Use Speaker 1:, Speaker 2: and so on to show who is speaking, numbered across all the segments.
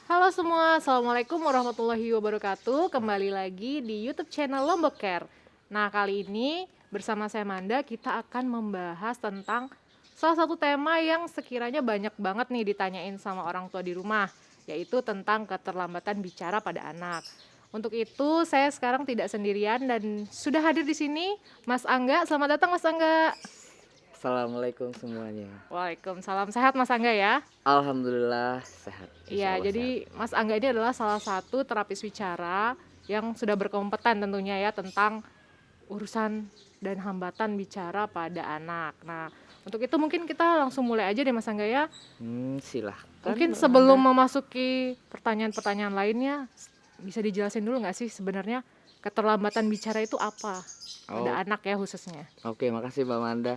Speaker 1: Halo semua, Assalamualaikum warahmatullahi wabarakatuh. Kembali lagi di YouTube channel Lombok Care. Nah, kali ini bersama saya Manda kita akan membahas tentang salah satu tema yang sekiranya banyak banget nih ditanyain sama orang tua di rumah, yaitu tentang keterlambatan bicara pada anak. Untuk itu, saya sekarang tidak sendirian dan sudah hadir di sini Mas Angga. Selamat datang Mas Angga.
Speaker 2: Assalamualaikum semuanya.
Speaker 1: Waalaikumsalam. Sehat Mas Angga ya?
Speaker 2: Alhamdulillah sehat, insya
Speaker 1: Iya,
Speaker 2: Allah sehat.
Speaker 1: jadi Mas Angga ini adalah salah satu terapis wicara yang sudah berkompeten tentunya ya tentang urusan dan hambatan bicara pada anak. Nah, untuk itu mungkin kita langsung mulai aja deh Mas Angga ya.
Speaker 2: Silahkan
Speaker 1: Mungkin
Speaker 2: Mbak
Speaker 1: sebelum
Speaker 2: Manda.
Speaker 1: memasuki pertanyaan-pertanyaan lainnya, bisa dijelasin dulu nggak sih sebenarnya keterlambatan bicara itu apa pada
Speaker 2: Oh,
Speaker 1: anak ya khususnya?
Speaker 2: oke, makasih Mbak Manda.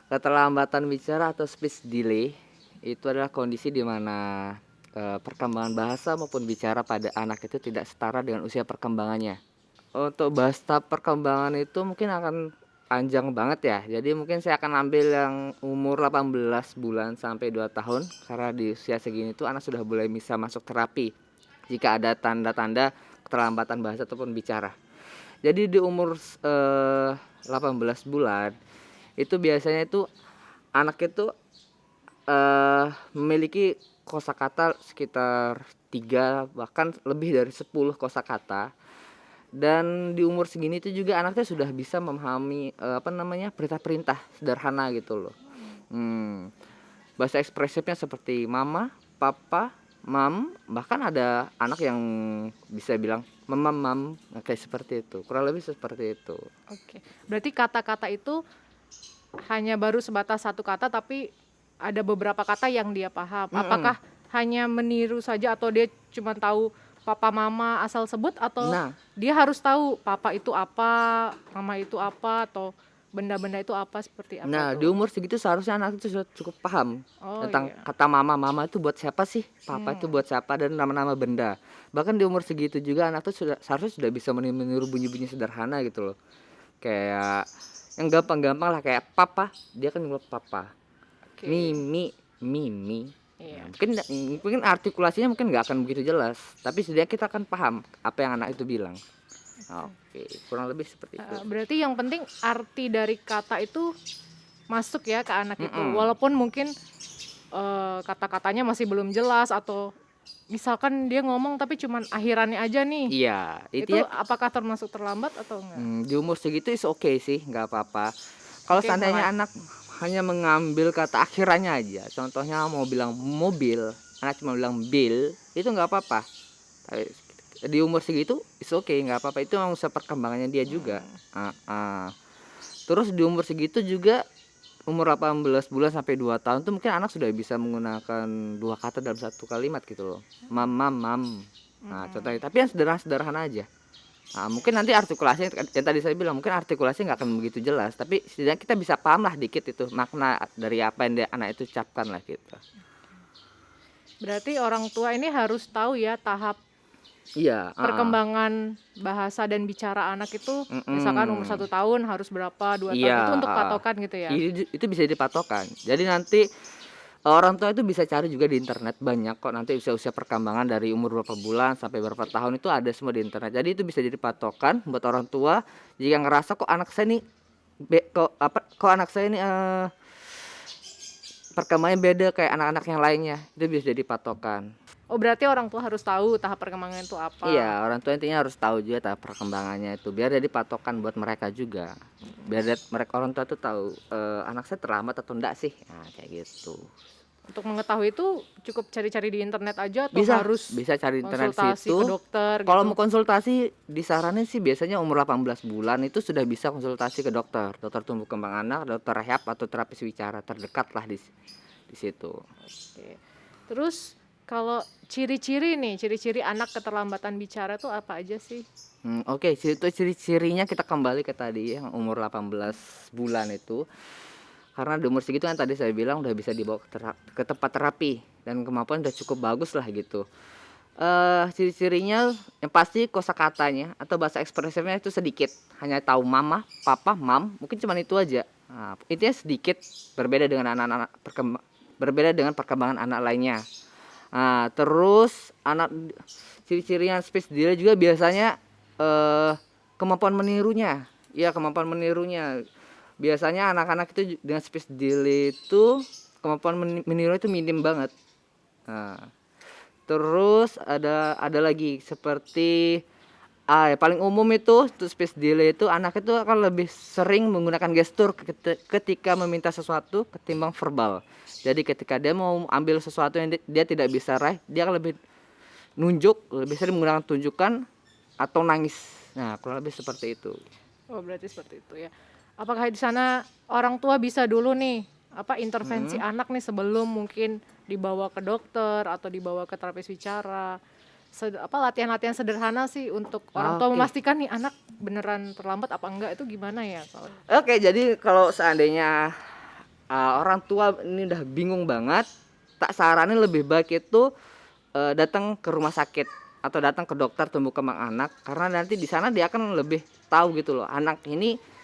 Speaker 2: Keterlambatan bicara atau speech delay itu adalah kondisi di mana perkembangan bahasa maupun bicara pada anak itu tidak setara dengan usia perkembangannya. Untuk bahas tahap perkembangan itu mungkin akan panjang banget ya. Jadi mungkin saya akan ambil yang umur 18 bulan sampai 2 tahun karena di usia segini tuh anak sudah boleh bisa masuk terapi jika ada tanda-tanda keterlambatan bahasa ataupun bicara. Jadi di umur 18 bulan itu biasanya itu anak itu memiliki kosakata sekitar 3 bahkan lebih dari 10 kosakata. Dan di umur segini itu juga anaknya sudah bisa memahami perintah-perintah sederhana gitu loh. Hmm. Bahasa ekspresifnya seperti mama, papa, mam, bahkan ada anak yang bisa bilang mama, mam, nah, kayak seperti itu. Kurang lebih seperti itu.
Speaker 1: Oke. Berarti kata-kata itu hanya baru sebatas satu kata tapi ada beberapa kata yang dia paham.
Speaker 2: Mm-mm.
Speaker 1: Apakah hanya meniru saja atau dia cuma tahu papa mama asal sebut atau
Speaker 2: Nah,
Speaker 1: dia harus tahu papa itu apa, mama itu apa atau benda-benda itu apa seperti apa
Speaker 2: Nah, di
Speaker 1: tuh?
Speaker 2: umur segitu seharusnya anak itu sudah cukup paham
Speaker 1: Oh
Speaker 2: tentang
Speaker 1: iya.
Speaker 2: kata mama. Mama itu buat siapa sih? Papa itu
Speaker 1: Hmm.
Speaker 2: buat siapa dan nama-nama benda. Bahkan di umur segitu juga anak itu seharusnya sudah bisa meniru bunyi-bunyi sederhana gitu loh. Kayak yang gampang-gampang lah kayak papa, dia kan bilang papa.
Speaker 1: Oke.
Speaker 2: Mimi, mimi.
Speaker 1: Iya.
Speaker 2: Nah, mungkin artikulasinya mungkin nggak akan begitu jelas, tapi setidaknya kita akan paham apa yang anak itu bilang. Oke, kurang lebih seperti itu.
Speaker 1: Berarti yang penting arti dari kata itu masuk ya ke anak itu.
Speaker 2: Mm-mm.
Speaker 1: Walaupun mungkin kata-katanya masih belum jelas atau misalkan dia ngomong tapi cuman akhirannya aja nih.
Speaker 2: Iya, itu
Speaker 1: Itu
Speaker 2: ya.
Speaker 1: apakah termasuk terlambat atau enggak?
Speaker 2: Di umur segitu is oke sih, nggak apa-apa. Kalau
Speaker 1: Oke, mulai.
Speaker 2: seandainya anak hanya mengambil kata akhirannya aja, contohnya mau bilang mobil, anak cuma bilang bil, itu nggak apa-apa. Tapi di umur segitu is oke, nggak apa-apa. Itu memang usaha perkembangannya dia juga. Ah, ah. Terus di umur segitu juga umur 18 bulan sampai 2 tahun tuh mungkin anak sudah bisa menggunakan dua kata dalam satu kalimat gitu loh. Mam, mam, mam. Nah, contohnya, tapi yang sederhana-sederhana aja. Nah, mungkin nanti artikulasinya yang tadi saya bilang mungkin artikulasinya nggak akan begitu jelas, tapi setidaknya kita bisa paham lah dikit itu makna dari apa yang anak itu ucapkan lah gitu.
Speaker 1: Berarti orang tua ini harus tahu ya tahap
Speaker 2: Iya,
Speaker 1: perkembangan bahasa dan bicara anak itu, misalkan umur
Speaker 2: mm-mm.
Speaker 1: 1 tahun harus berapa, 2 tahun,
Speaker 2: Iya,
Speaker 1: itu untuk patokan gitu ya?
Speaker 2: itu bisa dipatokan. Jadi nanti orang tua itu bisa cari juga di internet banyak kok nanti usia-usia perkembangan dari umur berapa bulan sampai berapa tahun itu ada semua di internet. Jadi itu bisa jadi patokan buat orang tua jika ngerasa kok anak saya nih kok anak saya ini perkembangannya beda kayak anak-anak yang lainnya, itu bisa jadi patokan.
Speaker 1: Oh, berarti orang tua harus tahu tahap perkembangan itu
Speaker 2: Iya,
Speaker 1: apa.
Speaker 2: orang tua intinya harus tahu juga tahap perkembangannya itu biar jadi patokan buat mereka juga. Biar mereka orang tua tuh tahu anak saya terlambat atau enggak sih. Nah, kayak gitu.
Speaker 1: Untuk mengetahui itu cukup cari-cari di internet aja atau
Speaker 2: Bisa,
Speaker 1: harus
Speaker 2: bisa cari internet
Speaker 1: konsultasi ke
Speaker 2: situ.
Speaker 1: dokter
Speaker 2: Kalau
Speaker 1: gitu?
Speaker 2: mau konsultasi disaranin sih biasanya umur 18 bulan itu sudah bisa konsultasi ke dokter, dokter tumbuh kembang anak, dokter rehab atau terapis wicara terdekat lah di situ.
Speaker 1: Oke. Terus kalau ciri-ciri nih, ciri-ciri anak keterlambatan bicara tuh apa aja sih?
Speaker 2: Oke, ciri-cirinya kita kembali ke tadi yang umur 18 bulan itu. Karena di umur segitu kan tadi saya bilang udah bisa dibawa ke tempat terapi dan kemampuan udah cukup bagus lah gitu. Ciri-cirinya yang pasti kosakatanya atau bahasa ekspresifnya itu sedikit, hanya tahu mama, papa, mam, mungkin cuma itu aja. Nah, intinya sedikit berbeda dengan anak-anak berbeda dengan perkembangan anak lainnya. Nah, terus ciri-cirinya speech delay juga biasanya kemampuan menirunya. Iya, kemampuan menirunya. Biasanya anak-anak itu dengan speech delay itu kemampuan meniru itu minim banget. Nah, terus ada lagi seperti ya paling umum itu untuk speech delay itu anak itu akan lebih sering menggunakan gestur ketika meminta sesuatu ketimbang verbal. Jadi ketika dia mau ambil sesuatu yang dia tidak bisa raih, dia akan lebih sering menggunakan tunjukkan atau nangis. Nah, kurang lebih seperti itu.
Speaker 1: Oh, berarti seperti itu ya. Apakah di sana orang tua bisa dulu nih intervensi anak nih sebelum mungkin dibawa ke dokter atau dibawa ke terapis bicara? Latihan-latihan sederhana sih untuk orang tua
Speaker 2: Oke.
Speaker 1: memastikan nih anak beneran terlambat apa enggak, itu gimana ya kalau?
Speaker 2: Oke, jadi kalau seandainya orang tua ini udah bingung banget, tak saranin lebih baik itu datang ke rumah sakit atau datang ke dokter tumbuh kembang anak, karena nanti di sana dia akan lebih tahu gitu loh, anak ini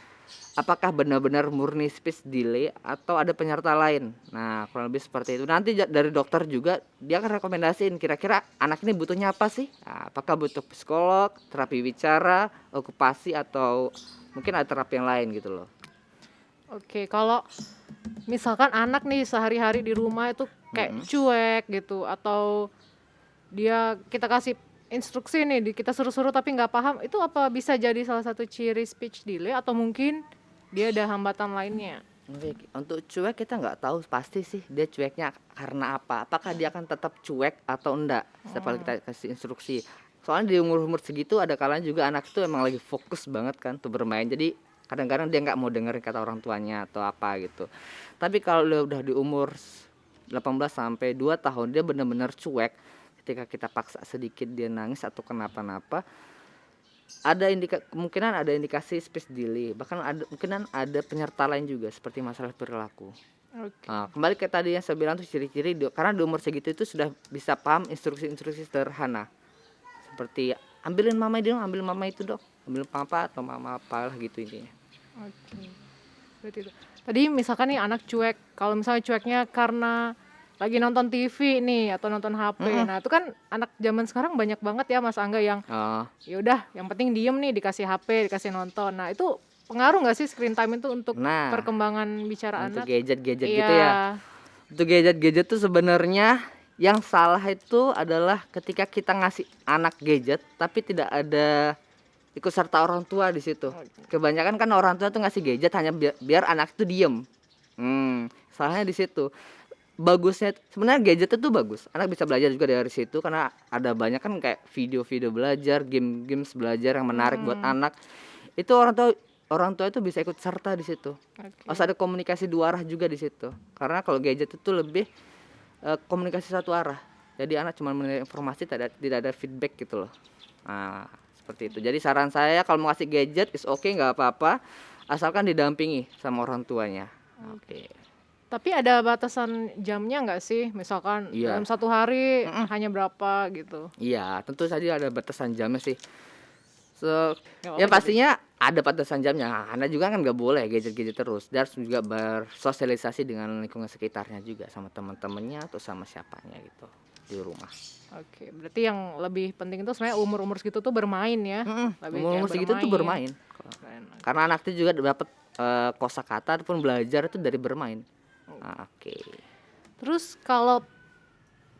Speaker 2: apakah benar-benar murni speech delay atau ada penyerta lain. Nah, kurang lebih seperti itu. Nanti dari dokter juga dia akan rekomendasiin kira-kira anak ini butuhnya apa sih? Nah, apakah butuh psikolog, terapi bicara, okupasi, atau mungkin ada terapi yang lain gitu loh.
Speaker 1: Oke, kalau misalkan anak nih sehari-hari di rumah itu kayak cuek gitu, atau kita kasih instruksi nih, kita suruh-suruh tapi nggak paham, itu apa bisa jadi salah satu ciri speech delay atau mungkin dia ada hambatan lainnya?
Speaker 2: Untuk cuek kita nggak tahu pasti sih dia cueknya karena apa. Apakah dia akan tetap cuek atau enggak setelah kita kasih instruksi. Soalnya di umur-umur segitu ada kalanya juga anak itu emang lagi fokus banget kan tuh bermain. Jadi kadang-kadang dia nggak mau dengerin kata orang tuanya atau apa gitu. Tapi kalau dia udah di umur 18 sampai 2 tahun dia benar-benar cuek, ketika kita paksa sedikit dia nangis atau kenapa-napa, kemungkinan ada indikasi speech delay, bahkan kemungkinan ada penyerta lain juga seperti masalah perilaku.
Speaker 1: Oke.
Speaker 2: Nah, kembali ke tadi yang saya bilang tuh ciri-ciri karena di umur segitu itu sudah bisa paham instruksi-instruksi sederhana seperti ambilin mama itu dong, ambil mama itu dong, ambil papa atau mama apalah gitu intinya.
Speaker 1: Oke. Berarti itu. Tadi misalkan nih anak cuek, kalau misalnya cueknya karena lagi nonton TV nih atau nonton HP. Nah, itu kan anak zaman sekarang banyak banget ya Mas Angga yang ya udah yang penting diem nih, dikasih HP, dikasih nonton. Nah, itu pengaruh nggak sih screen time itu untuk perkembangan bicara
Speaker 2: untuk
Speaker 1: anak?
Speaker 2: gadget-gadget
Speaker 1: Iya.
Speaker 2: gitu ya. Untuk gadget-gadget tuh sebenarnya yang salah itu adalah ketika kita ngasih anak gadget tapi tidak ada ikut serta orang tua di situ. Kebanyakan kan orang tua tuh ngasih gadget hanya biar anak itu diem. Salahnya di situ. Bagusnya sebenarnya gadget itu bagus. Anak bisa belajar juga dari situ karena ada banyak kan kayak video-video belajar, games belajar yang menarik buat anak. Itu orang tua itu bisa ikut serta di situ. Harus ada komunikasi dua arah juga di situ. Karena kalau gadget itu lebih komunikasi satu arah. Jadi anak cuma menerima informasi, tidak ada feedback gitu loh. Nah, seperti itu. Jadi saran saya kalau mau ngasih gadget is okay, nggak apa-apa, asalkan didampingi sama orang tuanya. Oke.
Speaker 1: Tapi ada batasan jamnya nggak sih? Misalkan dalam satu hari hanya berapa gitu?
Speaker 2: Iya, tentu saja ada batasan jamnya sih. Ya pastinya ada batasan jamnya. Anda juga kan nggak boleh gadget-gadget terus. Dia harus juga bersosialisasi dengan lingkungan sekitarnya juga, sama teman-temannya atau sama siapanya gitu di rumah.
Speaker 1: Oke, berarti yang lebih penting itu sebenarnya umur-umur segitu tuh bermain ya.
Speaker 2: Umur segitu tuh bermain. Karena anak itu juga dapat kosakata ataupun belajar itu dari bermain. Oke.
Speaker 1: Terus kalau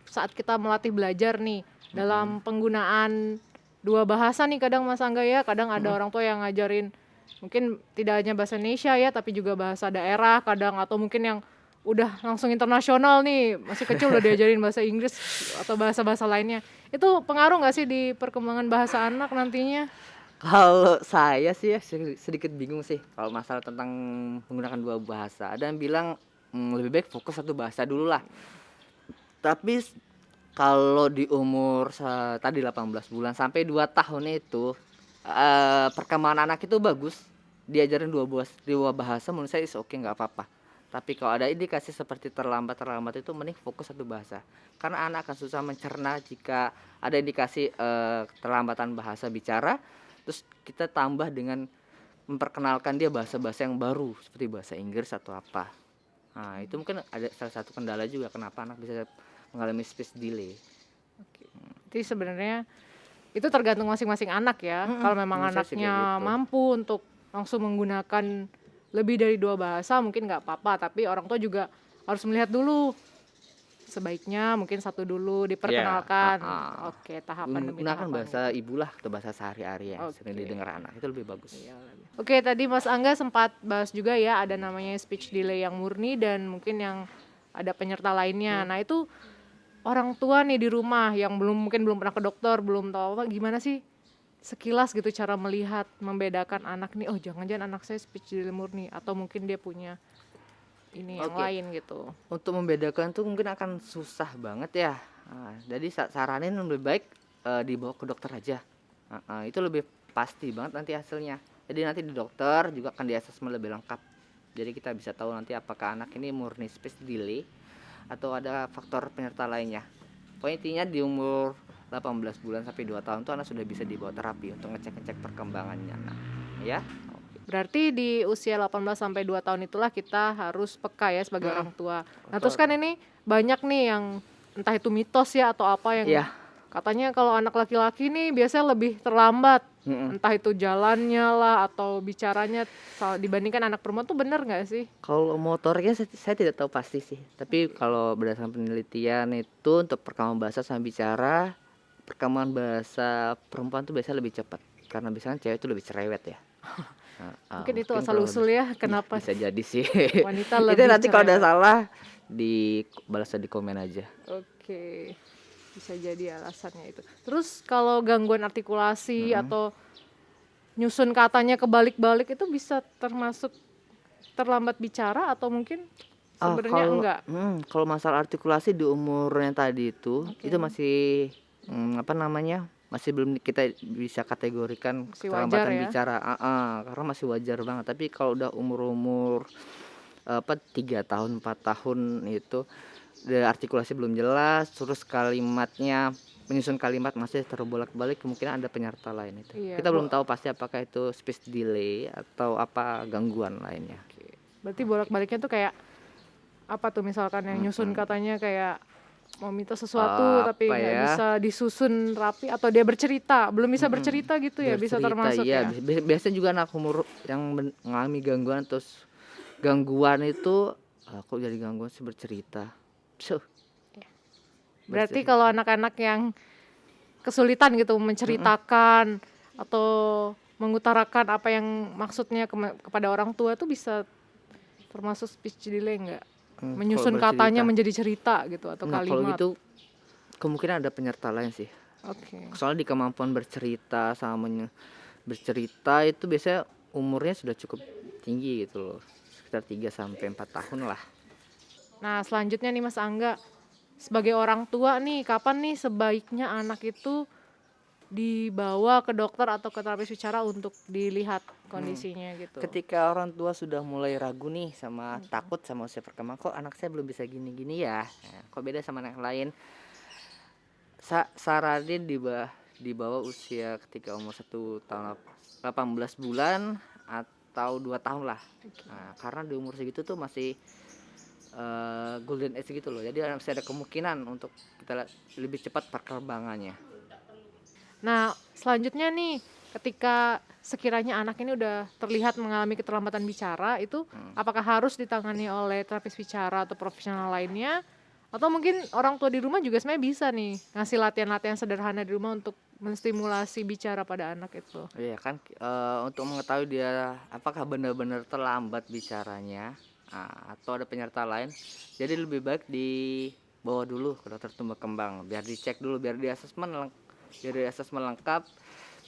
Speaker 1: saat kita melatih belajar nih dalam penggunaan dua bahasa nih kadang Mas Angga ya, kadang ada orang tua yang ngajarin mungkin tidak hanya bahasa Indonesia ya, tapi juga bahasa daerah kadang, atau mungkin yang udah langsung internasional nih, masih kecil udah diajarin bahasa Inggris atau bahasa-bahasa lainnya. Itu pengaruh nggak sih di perkembangan bahasa anak nantinya?
Speaker 2: Kalau saya sih ya sedikit bingung sih kalau masalah tentang menggunakan dua bahasa. Ada yang bilang lebih baik fokus satu bahasa dulu lah. Tapi kalau di umur tadi 18 bulan sampai 2 tahun itu perkembangan anak itu bagus. Diajarin dua bahasa menurut saya is oke, nggak apa-apa. Tapi kalau ada indikasi seperti terlambat itu mending fokus satu bahasa. Karena anak akan susah mencerna jika ada indikasi terlambatan bahasa bicara. Terus kita tambah dengan memperkenalkan dia bahasa-bahasa yang baru seperti bahasa Inggris atau apa. Nah, itu mungkin ada salah satu kendala juga kenapa anak bisa mengalami speech delay.
Speaker 1: Oke. Jadi sebenarnya itu tergantung masing-masing anak ya. Kalau memang
Speaker 2: Menurut saya sih kayak
Speaker 1: anaknya
Speaker 2: gitu.
Speaker 1: mampu untuk langsung menggunakan lebih dari 2 bahasa mungkin nggak apa-apa, tapi orang tua juga harus melihat dulu. Sebaiknya mungkin satu dulu
Speaker 2: Iya,
Speaker 1: diperkenalkan.
Speaker 2: heeh.
Speaker 1: Oke, tahapan demi
Speaker 2: Menggunakan
Speaker 1: tahapan
Speaker 2: bahasa
Speaker 1: gitu.
Speaker 2: ibulah atau bahasa sehari-hari yang sering
Speaker 1: Oke.
Speaker 2: didengar anak itu lebih bagus.
Speaker 1: Iya. Oke, tadi Mas Angga sempat bahas juga ya ada namanya speech delay yang murni dan mungkin yang ada penyerta lainnya. Nah, itu orang tua nih di rumah yang mungkin belum pernah ke dokter, belum tahu apa gimana sih sekilas gitu cara melihat membedakan anak nih, oh jangan-jangan anak saya speech delay murni atau mungkin dia punya ini yang
Speaker 2: Oke.
Speaker 1: lain gitu.
Speaker 2: Untuk membedakan tuh mungkin akan susah banget ya. Nah, jadi saranin lebih baik dibawa ke dokter aja. Itu lebih pasti banget nanti hasilnya. Jadi nanti di dokter juga akan di-asesmen lebih lengkap. Jadi kita bisa tahu nanti apakah anak ini murni speech delay atau ada faktor penyerta lainnya. Pokoknya intinya di umur 18 bulan sampai 2 tahun tuh anak sudah bisa dibawa terapi untuk ngecek-ngecek perkembangannya. Nah, ya.
Speaker 1: Berarti di usia 18 sampai 2 tahun itulah kita harus peka ya sebagai orang tua. Nah, terus kan ini banyak nih yang entah itu mitos ya atau apa yang
Speaker 2: Iya.
Speaker 1: katanya kalau anak laki-laki nih biasanya lebih terlambat.
Speaker 2: Mm-mm.
Speaker 1: Entah itu jalannya lah atau bicaranya dibandingkan anak perempuan tuh bener nggak sih?
Speaker 2: Kalau motornya saya tidak tahu pasti sih. Tapi kalau berdasarkan penelitian itu untuk perkembangan bahasa sama bicara, perkembangan bahasa perempuan tuh biasanya lebih cepat. Karena biasanya cewek itu lebih cerewet ya.
Speaker 1: Mungkin itu
Speaker 2: Mungkin
Speaker 1: asal
Speaker 2: kalau
Speaker 1: usul ya kenapa
Speaker 2: bisa jadi sih.
Speaker 1: wanita
Speaker 2: Itu
Speaker 1: lebih
Speaker 2: nanti kalau ada
Speaker 1: cerewet.
Speaker 2: salah balas di komen aja.
Speaker 1: Oke, bisa jadi alasannya itu. Terus kalau gangguan artikulasi atau nyusun katanya kebalik-balik itu bisa termasuk terlambat bicara atau mungkin sebenarnya enggak?
Speaker 2: Kalau masalah artikulasi di umur yang tadi itu masih masih belum kita bisa kategorikan
Speaker 1: Masih
Speaker 2: keterlambatan
Speaker 1: wajar ya?
Speaker 2: bicara, karena masih wajar banget. Tapi kalau udah umur 3 tahun 4 tahun itu artikulasi belum jelas, terus kalimatnya menyusun kalimat masih terbolak-balik, kemungkinan ada penyerta lain itu.
Speaker 1: Iya,
Speaker 2: Kita belum tahu pasti apakah itu speech delay atau apa gangguan lainnya.
Speaker 1: berarti bolak-baliknya tuh kayak apa tuh misalkan yang nyusun katanya kayak mau minta sesuatu tapi
Speaker 2: Apa
Speaker 1: nggak
Speaker 2: ya?
Speaker 1: bisa disusun rapi atau dia bercerita belum bisa bercerita gitu ya bisa
Speaker 2: Bercerita,
Speaker 1: termasuk
Speaker 2: iya.
Speaker 1: ya?
Speaker 2: Biasanya juga anak umur yang mengalami gangguan terus gangguan itu kok jadi gangguan sih bercerita.
Speaker 1: Berarti kalau anak-anak yang kesulitan gitu menceritakan atau mengutarakan apa yang maksudnya kepada orang tua tuh bisa termasuk speech delay nggak? Menyusun
Speaker 2: kalau
Speaker 1: katanya
Speaker 2: bercerita.
Speaker 1: menjadi cerita gitu atau
Speaker 2: Nah, kalau
Speaker 1: kalimat.
Speaker 2: gitu kemungkinan ada penyerta lain sih.
Speaker 1: Oke.
Speaker 2: Soalnya di kemampuan bercerita sama bercerita itu biasanya umurnya sudah cukup tinggi gitu loh. Sekitar 3 sampai 4 tahun lah.
Speaker 1: Nah, selanjutnya nih Mas Angga, sebagai orang tua nih, kapan nih sebaiknya anak itu dibawa ke dokter atau ke terapis bicara untuk dilihat kondisinya gitu?
Speaker 2: Ketika orang tua sudah mulai ragu nih sama takut sama usia perkembangan, kok anak saya belum bisa gini-gini ya, kok beda sama anak lain, saranin dibawa usia ketika umur 1 tahun 18 bulan atau 2 tahun lah. Nah, karena di umur segitu tuh masih golden age gitu loh, jadi masih ada kemungkinan untuk kita lebih cepat perkembangannya.
Speaker 1: Nah, selanjutnya nih, ketika sekiranya anak ini udah terlihat mengalami keterlambatan bicara, itu apakah harus ditangani oleh terapis bicara atau profesional lainnya? Atau mungkin orang tua di rumah juga sebenarnya bisa nih ngasih latihan-latihan sederhana di rumah untuk menstimulasi bicara pada anak itu.
Speaker 2: Iya kan, untuk mengetahui dia apakah benar-benar terlambat bicaranya, atau ada penyerta lain, jadi lebih baik dibawa dulu ke dokter tumbuh kembang, biar dicek dulu, biar di asesmen lengkap,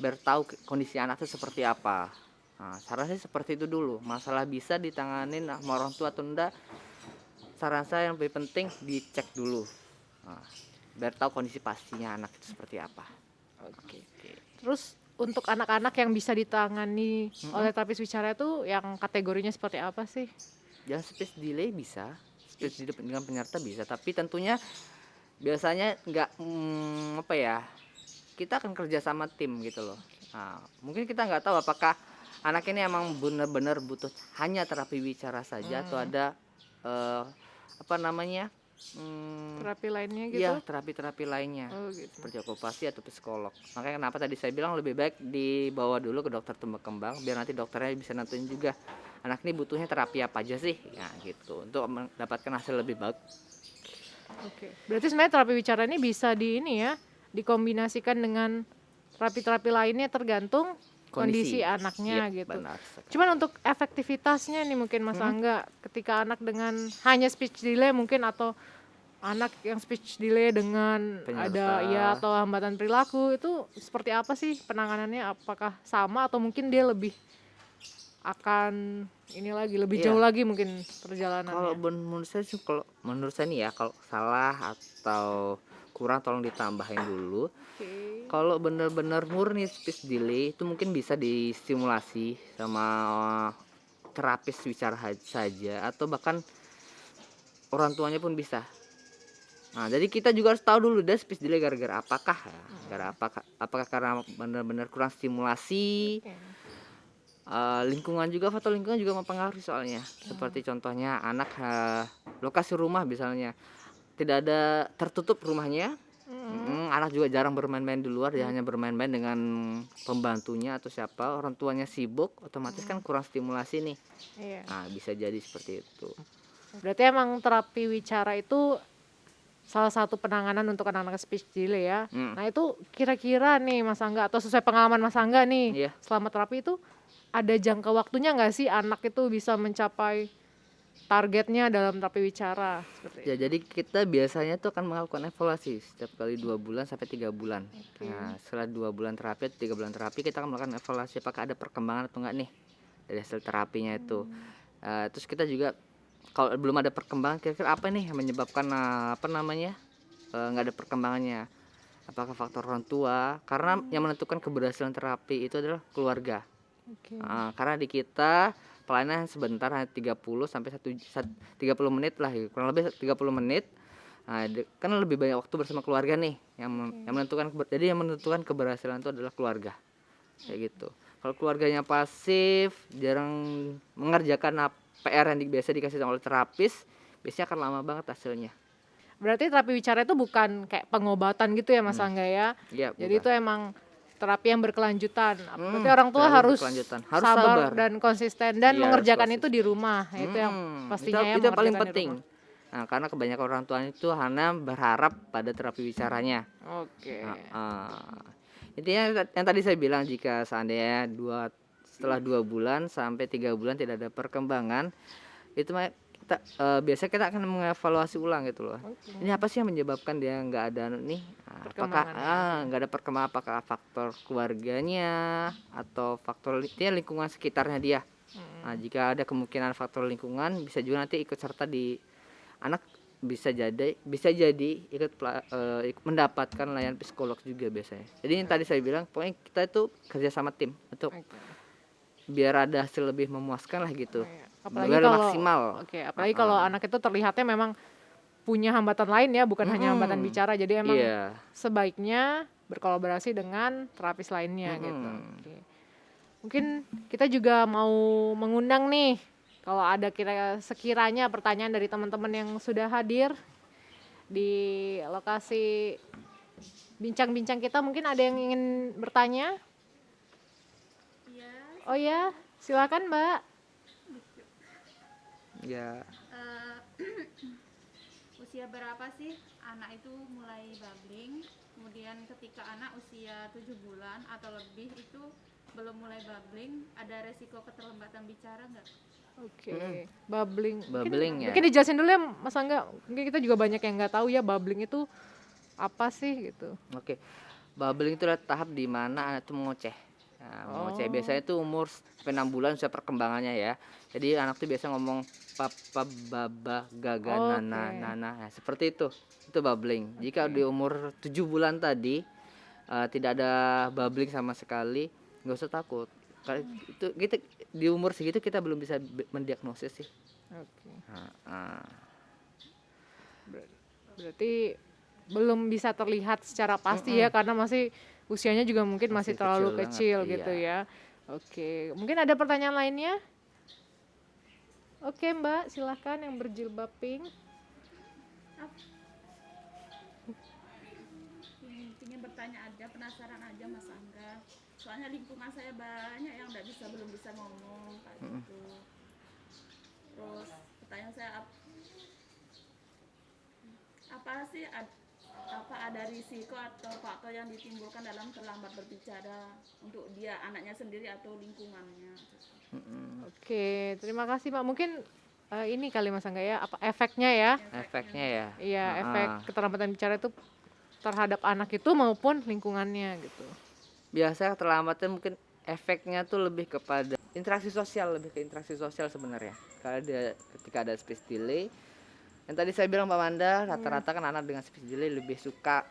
Speaker 2: biar tahu kondisi anak itu seperti apa. Nah, saran saya seperti itu dulu. Masalah bisa ditanganin sama orang tua atau enggak, saran saya yang lebih penting dicek dulu. Nah, biar tahu kondisi pastinya anak itu seperti apa.
Speaker 1: Oke. Terus untuk anak-anak yang bisa ditangani oleh terapis bicara itu yang kategorinya seperti apa sih?
Speaker 2: Yang speech delay bisa, speech delay dengan penyerta bisa, tapi tentunya biasanya nggak kita akan kerja sama tim gitu loh. Nah, mungkin kita nggak tahu apakah anak ini emang benar-benar butuh hanya terapi bicara saja atau ada eh, apa namanya,
Speaker 1: Terapi lainnya gitu?
Speaker 2: iya, terapi-terapi lainnya
Speaker 1: Oh gitu.
Speaker 2: seperti okupasi atau psikolog. Makanya kenapa tadi saya bilang lebih baik dibawa dulu ke dokter tumbuh kembang biar nanti dokternya bisa nentuin juga anak ini butuhnya terapi apa aja sih, ya gitu, untuk mendapatkan hasil lebih baik.
Speaker 1: Oke. Berarti sebenarnya terapi bicara ini bisa di ini ya, dikombinasikan dengan terapi-terapi lainnya tergantung kondisi anaknya
Speaker 2: Yep,
Speaker 1: gitu.
Speaker 2: benar sekali.
Speaker 1: Cuman untuk efektivitasnya nih mungkin Mas Angga, ketika anak dengan hanya speech delay mungkin atau anak yang speech delay dengan ada
Speaker 2: Penyerta.
Speaker 1: ya atau hambatan perilaku itu seperti apa sih penanganannya? Apakah sama atau mungkin dia lebih akan ini lagi lebih
Speaker 2: Iya.
Speaker 1: jauh lagi mungkin
Speaker 2: Kalau
Speaker 1: perjalanannya?
Speaker 2: menurut saya sih, kalau menurut saya nih ya, kalau salah atau kurang tolong ditambahin dulu.
Speaker 1: Oke.
Speaker 2: Kalau bener-bener murni speech delay itu mungkin bisa distimulasi sama terapis bicara saja, atau bahkan orang tuanya pun bisa. Nah, jadi kita juga harus tahu dulu dia speech delay gara-gara apakah ya? Apakah karena benar-benar kurang stimulasi.
Speaker 1: Oke.
Speaker 2: Lingkungan juga, faktor lingkungan juga mempengaruhi soalnya. Seperti contohnya anak, lokasi rumah misalnya tidak ada tertutup rumahnya. Anak juga jarang bermain-main di luar, dia hanya bermain-main dengan pembantunya atau siapa, orang tuanya sibuk, otomatis kan kurang stimulasi nih.
Speaker 1: Iya.
Speaker 2: Nah, bisa jadi seperti itu.
Speaker 1: Berarti emang terapi wicara itu salah satu penanganan untuk anak-anak speech delay ya. Nah itu kira-kira nih Mas Angga atau sesuai pengalaman Mas Angga nih,
Speaker 2: Iya.
Speaker 1: selama terapi itu ada jangka waktunya nggak sih anak itu bisa mencapai targetnya dalam terapi wicara seperti itu?
Speaker 2: Ya, jadi kita biasanya tuh akan melakukan evaluasi setiap kali 2 bulan sampai 3 bulan. Nah, setelah 2 bulan terapi atau 3 bulan terapi, kita akan melakukan evaluasi apakah ada perkembangan atau enggak nih dari hasil terapinya itu. Terus kita juga kalau belum ada perkembangan, kira-kira apa nih yang menyebabkan nggak ada perkembangannya? Apakah faktor orang tua? Karena yang menentukan keberhasilan terapi itu adalah keluarga.
Speaker 1: Oke.
Speaker 2: Karena di kita pelayanan sebentar, hanya 30 sampai 30 menit lah, kurang lebih 30 menit. Nah, kan lebih banyak waktu bersama keluarga nih yang menentukan. Jadi yang menentukan keberhasilan itu adalah keluarga, kayak gitu. Kalau keluarganya pasif, jarang mengerjakan PR yang biasa dikasih oleh terapis, biasanya akan lama banget hasilnya.
Speaker 1: Berarti terapi wicara itu bukan kayak pengobatan gitu ya Mas Angga ya.
Speaker 2: Iya,
Speaker 1: Jadi
Speaker 2: bukan.
Speaker 1: itu emang terapi yang berkelanjutan. Berarti orang tua
Speaker 2: terapi
Speaker 1: harus
Speaker 2: berkelanjutan. Harus
Speaker 1: sabar
Speaker 2: sabar.
Speaker 1: dan konsisten dan
Speaker 2: Iya,
Speaker 1: mengerjakan
Speaker 2: harus
Speaker 1: itu di rumah. Itu yang pastinya ya
Speaker 2: itu yang paling
Speaker 1: mengerjakan di
Speaker 2: penting.
Speaker 1: rumah.
Speaker 2: Nah, karena kebanyakan orang tua itu hanya berharap pada terapi bicaranya.
Speaker 1: Oke.
Speaker 2: Intinya yang tadi saya bilang, jika seandainya setelah 2 bulan sampai 3 bulan tidak ada perkembangan, itu kita biasanya kita akan mengevaluasi ulang gitu loh. Ini apa sih yang menyebabkan dia nggak ada nih? Apakah nggak ada perkembangan? Apakah faktor keluarganya atau faktor lingkungan sekitarnya dia? Nah, jika ada kemungkinan faktor lingkungan, bisa juga nanti ikut serta di anak, bisa jadi ikut mendapatkan layanan psikolog juga biasanya. Jadi yang tadi saya bilang, pokoknya kita itu kerja sama tim untuk biar ada hasil lebih memuaskan lah gitu.
Speaker 1: Apalagi
Speaker 2: biar
Speaker 1: kalau
Speaker 2: maksimal.
Speaker 1: apalagi kalau anak itu terlihatnya memang punya hambatan lain ya, bukan hanya hambatan bicara. Jadi emang sebaiknya berkolaborasi dengan terapis lainnya gitu. Oke. Mungkin kita juga mau mengundang nih, kalau ada sekiranya pertanyaan dari teman-teman yang sudah hadir di lokasi bincang-bincang kita, mungkin ada yang ingin bertanya?
Speaker 3: Iya.
Speaker 1: Oh ya, silakan Mbak.
Speaker 2: Ya.
Speaker 3: Usia berapa sih anak itu mulai babbling? Kemudian ketika anak usia 7 bulan atau lebih itu belum mulai babbling, ada resiko keterlambatan bicara nggak?
Speaker 1: Oke. Babbling.
Speaker 2: Ya.
Speaker 1: Mungkin dijelasin dulu ya Mas Angga. Mungkin kita juga banyak yang nggak tahu ya babbling itu apa sih gitu.
Speaker 2: Oke. Babbling itu adalah tahap di mana anak itu mengoceh. Mengoceh biasanya itu umur sampai 6 bulan sudah perkembangannya ya. Jadi anak tuh biasa ngomong papa, baba, gaga, nana, nana. Nah, seperti itu. Itu babbling. Jika di umur 7 bulan tadi tidak ada babbling sama sekali, nggak usah takut. Itu kita di umur segitu kita belum bisa mendiagnosis sih.
Speaker 1: Oke. Berarti belum bisa terlihat secara pasti ya, karena masih usianya juga mungkin masih terlalu kecil gitu ya. Oke, mungkin ada pertanyaan lainnya? Oke Mbak, silahkan yang berjilbab pink.
Speaker 3: Ingin bertanya aja, penasaran aja Mas Angga. Soalnya lingkungan saya banyak yang belum bisa ngomong kayak gitu. Terus pertanyaan saya apa sih apa ada risiko atau faktor yang ditimbulkan dalam terlambat berbicara untuk dia anaknya sendiri atau lingkungannya?
Speaker 1: Oke, terima kasih Mbak. Mungkin ini kali Mas Angga ya, apa efeknya ya?
Speaker 2: Efeknya ya.
Speaker 1: Iya,
Speaker 2: Heeh.
Speaker 1: efek keterlambatan bicara itu terhadap anak itu maupun lingkungannya gitu.
Speaker 2: Biasanya keterlambatan mungkin efeknya tuh lebih kepada interaksi sosial, lebih ke interaksi sosial sebenarnya. Kalau dia ketika ada speech delay, yang tadi saya bilang Mbak Manda, rata-rata kan anak dengan speech delay lebih suka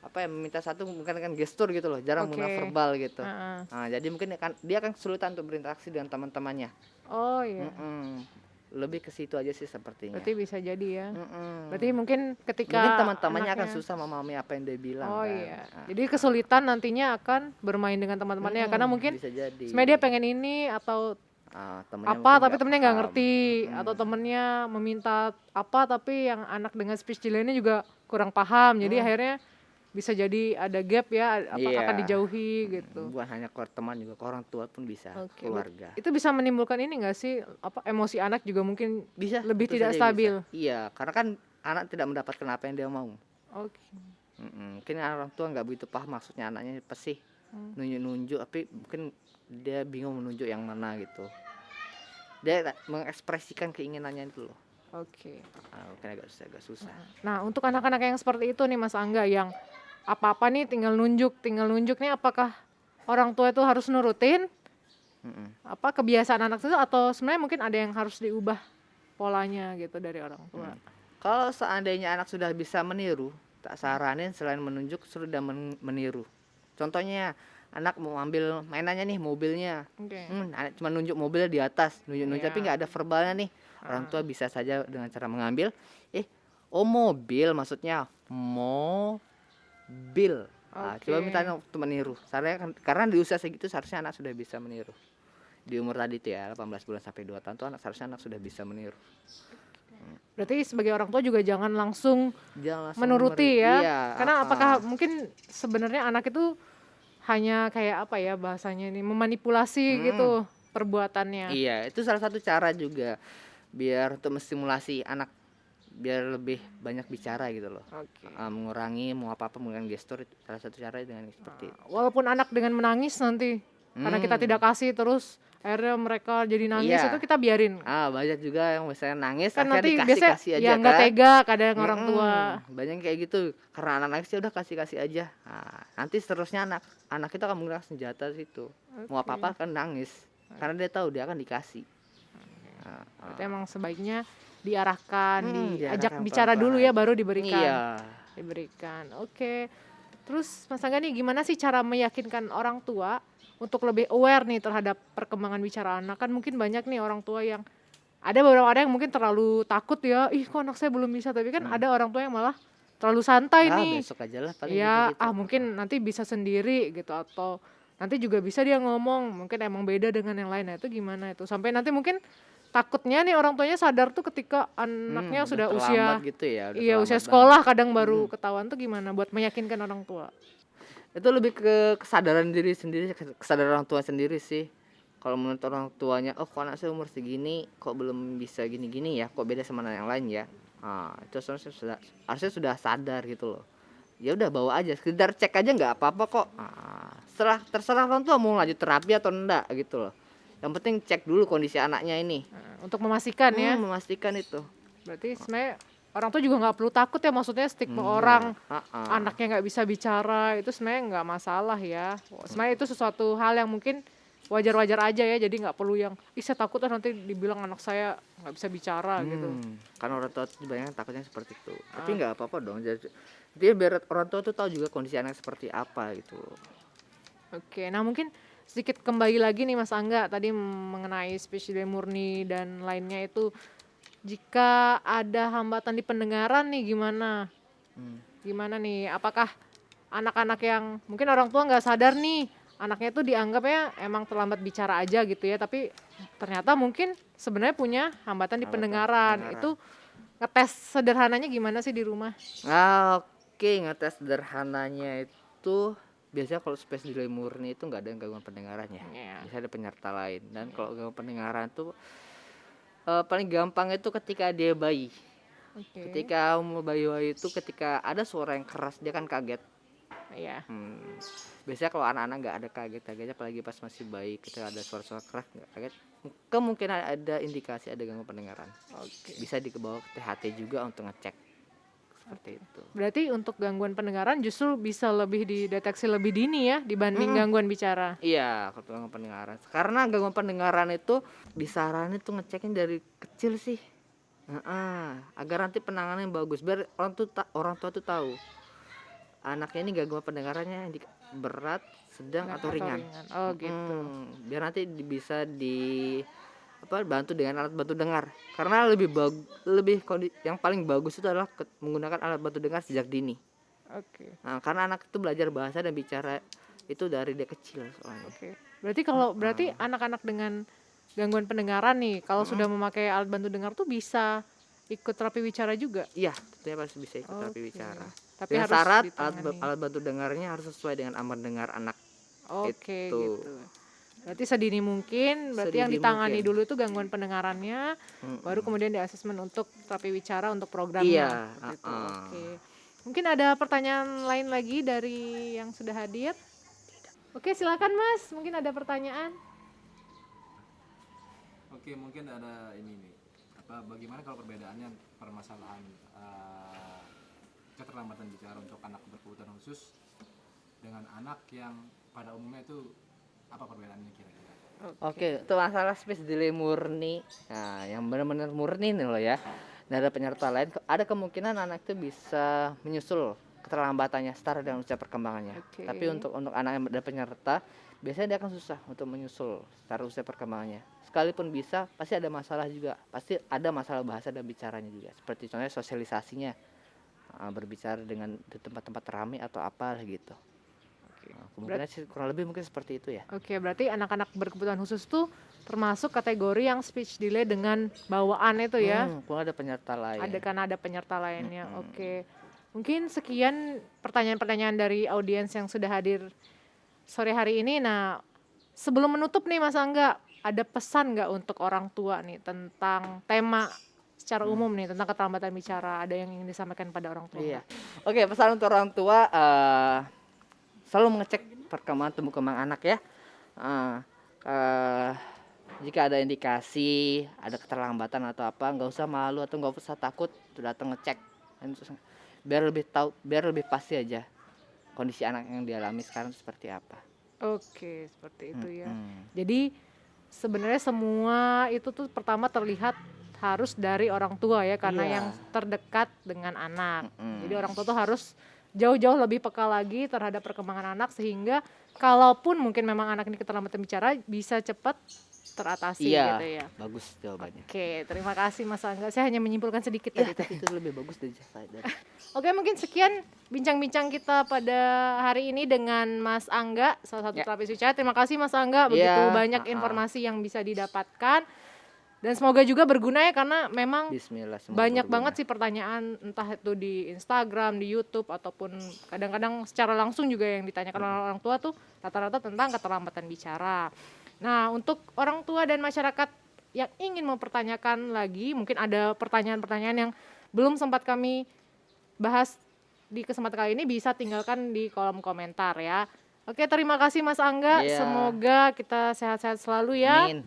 Speaker 2: meminta satu mungkin kan gestur gitu loh, jarang
Speaker 1: Oke.
Speaker 2: menggunakan verbal gitu.
Speaker 1: Heeh.
Speaker 2: Nah, jadi mungkin dia akan kesulitan untuk berinteraksi dengan teman-temannya.
Speaker 1: Oh iya,
Speaker 2: Lebih ke situ aja sih sepertinya.
Speaker 1: berarti bisa jadi ya.
Speaker 2: Mm-mm.
Speaker 1: Berarti mungkin ketika
Speaker 2: Mungkin teman-temannya akan
Speaker 1: anaknya-
Speaker 2: susah memahami apa yang dia bilang.
Speaker 1: Oh
Speaker 2: kan.
Speaker 1: iya,
Speaker 2: Nah,
Speaker 1: jadi kesulitan nantinya akan bermain dengan teman-temannya karena mungkin
Speaker 2: bisa jadi.
Speaker 1: sebenarnya dia pengen ini atau
Speaker 2: Temennya
Speaker 1: apa
Speaker 2: mungkin
Speaker 1: tapi temennya nggak
Speaker 2: paham.
Speaker 1: ngerti atau temennya meminta apa tapi yang anak dengan speech delay ini juga kurang paham jadi akhirnya bisa jadi ada gap ya
Speaker 2: Iya.
Speaker 1: akan dijauhi gitu.
Speaker 2: Bukan hanya ke teman juga ke orang tua pun bisa,
Speaker 1: Oke,
Speaker 2: keluarga.
Speaker 1: itu bisa menimbulkan ini nggak sih apa emosi anak juga mungkin
Speaker 2: Bisa
Speaker 1: lebih
Speaker 2: tentu
Speaker 1: tidak
Speaker 2: saja
Speaker 1: stabil.
Speaker 2: bisa. Iya, karena kan anak tidak mendapatkan apa yang dia mau.
Speaker 1: Oke.
Speaker 2: Mungkin orang tua nggak begitu paham maksudnya anaknya apa sih nunjuk-nunjuk, tapi mungkin dia bingung menunjuk yang mana gitu. Dia mengekspresikan keinginannya itu loh.
Speaker 1: Oke.
Speaker 2: Mungkin agak susah.
Speaker 1: Nah, untuk anak-anak yang seperti itu nih Mas Angga yang apa-apa nih tinggal nunjuk nih apakah orang tua itu harus nurutin? Apa kebiasaan anak itu atau sebenarnya mungkin ada yang harus diubah polanya gitu dari orang tua?
Speaker 2: Kalau seandainya anak sudah bisa meniru, tak saranin selain menunjuk sudah meniru. Contohnya anak mau ambil mainannya nih mobilnya,
Speaker 1: Oke.
Speaker 2: anak cuma nunjuk mobilnya di atas, nunjuk tapi
Speaker 1: Iya.
Speaker 2: nggak ada verbalnya nih. Orang tua bisa saja dengan cara mengambil, mobil maksudnya mobil. Coba minta anak untuk meniru. Karena di usia segitu seharusnya anak sudah bisa meniru. Di umur tadi tuh ya 18 bulan sampai 2 tahun tuh seharusnya anak sudah bisa meniru.
Speaker 1: Berarti sebagai orang tua juga jangan langsung
Speaker 2: Jangan langsung
Speaker 1: menuruti ya.
Speaker 2: Iya,
Speaker 1: Karena apakah mungkin sebenarnya anak itu hanya kayak apa ya bahasanya ini memanipulasi gitu perbuatannya.
Speaker 2: Iya, itu salah satu cara juga biar untuk menstimulasi anak biar lebih banyak bicara gitu loh.
Speaker 1: Oke.
Speaker 2: Mengurangi mau apa-apa menggunakan gestur, salah satu cara dengan seperti itu.
Speaker 1: Walaupun anak dengan menangis nanti karena kita tidak kasih terus akhirnya mereka jadi nangis
Speaker 2: Iya.
Speaker 1: itu kita biarin.
Speaker 2: Banyak juga yang misalnya nangis
Speaker 1: Kan
Speaker 2: akhirnya
Speaker 1: nanti biasanya
Speaker 2: dikasih aja
Speaker 1: ya nggak
Speaker 2: kan.
Speaker 1: tega kadang orang tua.
Speaker 2: Banyak yang kayak gitu. Karena anak nangis ya udah kasih aja. Nanti seterusnya anak kita akan menggunakan senjata situ. Mau apa-apa kan nangis. Karena dia tahu dia akan dikasih.
Speaker 1: Berarti emang sebaiknya diarahkan, diajak
Speaker 2: diarahkan
Speaker 1: bicara
Speaker 2: pelan-pelan
Speaker 1: dulu ya baru diberikan.
Speaker 2: Iya.
Speaker 1: Diberikan. Oke. Terus Mas Angga nih gimana sih cara meyakinkan orang tua untuk lebih aware nih terhadap perkembangan bicara anak? Kan mungkin banyak nih orang tua yang ada yang mungkin terlalu takut ya, ih kok anak saya belum bisa, tapi kan ada orang tua yang malah terlalu santai nih.
Speaker 2: Besok aja lah paling
Speaker 1: Ya,
Speaker 2: gitu.
Speaker 1: mungkin nanti bisa sendiri gitu atau nanti juga bisa dia ngomong, mungkin emang beda dengan yang lain. Nah, itu gimana itu? Sampai nanti mungkin takutnya nih orang tuanya sadar tuh ketika anaknya sudah usia
Speaker 2: terlambat gitu ya, udah
Speaker 1: iya usia
Speaker 2: terlambat
Speaker 1: sekolah kadang baru ketahuan tuh gimana buat meyakinkan orang tua.
Speaker 2: Itu lebih ke kesadaran diri sendiri, kesadaran orang tua sendiri sih. Kalau menurut orang tuanya, kok anak saya umur segini kok belum bisa gini-gini ya, kok beda sama anak yang lain ya. Itu harusnya sudah sadar gitu loh. Ya udah bawa aja, sekedar cek aja nggak apa-apa kok. Terserah orang tua mau lanjut terapi atau enggak gitu loh. Yang penting cek dulu kondisi anaknya ini.
Speaker 1: Untuk memastikan ya.
Speaker 2: Memastikan itu.
Speaker 1: Berarti sebenarnya orang tua juga nggak perlu takut ya, maksudnya stigma orang anaknya nggak bisa bicara itu sebenarnya nggak masalah ya. Sebenarnya itu sesuatu hal yang mungkin wajar-wajar aja ya, jadi nggak perlu yang saya takut nanti dibilang anak saya nggak bisa bicara gitu.
Speaker 2: Karena orang tua banyak takutnya seperti itu. Tapi nggak apa-apa dong. Jadi biar orang tua tuh tahu juga kondisi anak seperti apa gitu.
Speaker 1: Oke, nah mungkin sedikit kembali lagi nih Mas Angga tadi mengenai speech delay murni dan lainnya itu, jika ada hambatan di pendengaran nih gimana? Gimana nih? Apakah anak-anak yang mungkin orang tua nggak sadar nih anaknya tuh dianggapnya emang terlambat bicara aja gitu ya, tapi ternyata mungkin sebenarnya punya hambatan di
Speaker 2: Hambatan
Speaker 1: pendengaran.
Speaker 2: pendengaran.
Speaker 1: Itu ngetes sederhananya gimana sih di rumah?
Speaker 2: Oke, ngetes sederhananya itu biasanya kalau space delay murni itu nggak ada gangguan pendengarannya.
Speaker 1: Iya.
Speaker 2: Bisa ada penyerta lain. Dan kalau gangguan pendengaran tuh paling gampang itu ketika dia bayi.
Speaker 1: Oke.
Speaker 2: Ketika umur bayi itu ketika ada suara yang keras dia kan kaget.
Speaker 1: Iya.
Speaker 2: Biasanya kalau anak-anak nggak ada kaget-kagetnya, apalagi pas masih bayi ketika ada suara-suara keras nggak kaget, kemungkinan ada indikasi ada gangguan pendengaran.
Speaker 1: Oke.
Speaker 2: Bisa dibawa ke THT juga untuk ngecek seperti itu.
Speaker 1: Berarti untuk gangguan pendengaran justru bisa lebih dideteksi lebih dini ya dibanding gangguan bicara.
Speaker 2: Iya, kalau gangguan pendengaran. Karena gangguan pendengaran itu disaranin tuh ngecekin dari kecil sih. Agar nanti penanganan yang bagus. Biar orang tua tuh tahu anaknya ini gangguan pendengarannya berat, sedang atau ringan.
Speaker 1: Oh gitu.
Speaker 2: Biar nanti bisa bantu dengan alat bantu dengar. Karena yang paling bagus itu adalah menggunakan alat bantu dengar sejak dini.
Speaker 1: Oke.
Speaker 2: Nah, karena anak itu belajar bahasa dan bicara itu dari dia kecil soalnya.
Speaker 1: Oke. Berarti anak-anak dengan gangguan pendengaran nih, kalau sudah memakai alat bantu dengar tuh bisa ikut terapi bicara juga.
Speaker 2: Iya, tentunya pasti bisa ikut terapi
Speaker 1: Oke.
Speaker 2: bicara.
Speaker 1: Tapi
Speaker 2: Dengan
Speaker 1: harus
Speaker 2: syarat
Speaker 1: ditangani.
Speaker 2: alat bantu dengarnya harus sesuai dengan aman dengar anak.
Speaker 1: Oke
Speaker 2: Gitu.
Speaker 1: gitu. Berarti sedini mungkin, berarti yang
Speaker 2: Sedini
Speaker 1: ditangani
Speaker 2: mungkin.
Speaker 1: dulu itu gangguan pendengarannya, baru kemudian di asesmen untuk terapi bicara untuk
Speaker 2: Iya,
Speaker 1: programnya. Gitu. Oke. Mungkin ada pertanyaan lain lagi dari yang sudah hadir? Oke, silakan Mas. Mungkin ada pertanyaan.
Speaker 4: Oke, mungkin ada ini nih. Bagaimana kalau perbedaannya permasalahan keterlambatan bicara untuk anak berkebutuhan khusus dengan anak yang pada umumnya itu apa perbedaannya kira-kira?
Speaker 2: Oke, itu masalah space delay murni. Nah, yang benar-benar murni nih loh ya. Dan ada penyerta lain, ada kemungkinan anak itu bisa menyusul keterlambatannya setara dengan usia perkembangannya.
Speaker 1: Oke.
Speaker 2: Tapi untuk anak yang ada penyerta, biasanya dia akan susah untuk menyusul setara usia perkembangannya. Sekalipun bisa, pasti ada masalah juga. Pasti ada masalah bahasa dan bicaranya juga. Seperti contohnya sosialisasinya, berbicara dengan di tempat-tempat ramai atau apa gitu. Kemungkinan sih kurang lebih mungkin seperti itu ya.
Speaker 1: Oke, berarti anak-anak berkebutuhan khusus tuh termasuk kategori yang speech delay dengan bawaan itu ya.
Speaker 2: Kalau ada penyerta lain.
Speaker 1: Karena ada penyerta lainnya. Oke. Mungkin sekian pertanyaan-pertanyaan dari audiens yang sudah hadir sore hari ini. Nah, sebelum menutup nih Mas Angga, ada pesan nggak untuk orang tua nih tentang tema secara umum nih tentang keterlambatan bicara? Ada yang ingin disampaikan pada orang tua?
Speaker 2: Iya. Oke, pesan untuk orang tua selalu mengecek perkembangan tumbuh kembang anak ya. Jika ada indikasi ada keterlambatan atau apa, nggak usah malu atau nggak usah takut tuh datang ngecek. Biar lebih pasti aja kondisi anak yang dialami sekarang seperti apa.
Speaker 1: Oke, seperti itu ya. Jadi sebenarnya semua itu tuh pertama terlihat harus dari orang tua ya, karena
Speaker 2: Iya.
Speaker 1: yang terdekat dengan anak. Jadi orang tua tuh harus jauh-jauh lebih peka lagi terhadap perkembangan anak, sehingga kalaupun mungkin memang anak ini keterlambatan bicara bisa cepat teratasi
Speaker 2: Iya,
Speaker 1: gitu ya.
Speaker 2: bagus jawabannya.
Speaker 1: Oke, terima kasih Mas Angga. Saya hanya menyimpulkan sedikit
Speaker 2: Ya,
Speaker 1: tadi.
Speaker 2: tapi itu lebih bagus dari saya.
Speaker 1: Oke, mungkin sekian bincang-bincang kita pada hari ini dengan Mas Angga, salah satu
Speaker 2: Ya.
Speaker 1: terapis bicara. Terima kasih Mas Angga, begitu
Speaker 2: Ya,
Speaker 1: banyak informasi yang bisa didapatkan. Dan semoga juga berguna ya, karena memang
Speaker 2: Bismillah, semoga
Speaker 1: banyak
Speaker 2: berguna.
Speaker 1: banget sih pertanyaan, entah itu di Instagram, di YouTube, ataupun kadang-kadang secara langsung juga yang ditanyakan oleh orang tua tuh rata-rata tentang keterlambatan bicara. Nah, untuk orang tua dan masyarakat yang ingin mempertanyakan lagi, mungkin ada pertanyaan-pertanyaan yang belum sempat kami bahas di kesempatan kali ini, bisa tinggalkan di kolom komentar ya. Oke, terima kasih Mas Angga.
Speaker 2: Iya.
Speaker 1: Semoga kita sehat-sehat selalu ya.
Speaker 2: Amin.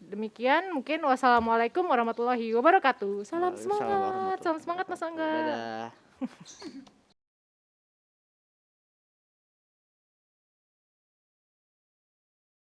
Speaker 1: Demikian mungkin, wassalamualaikum warahmatullahi wabarakatuh. Salam
Speaker 2: Waalaikumsalam warahmatullahi
Speaker 1: semangat Mas Angga.
Speaker 2: Dadah.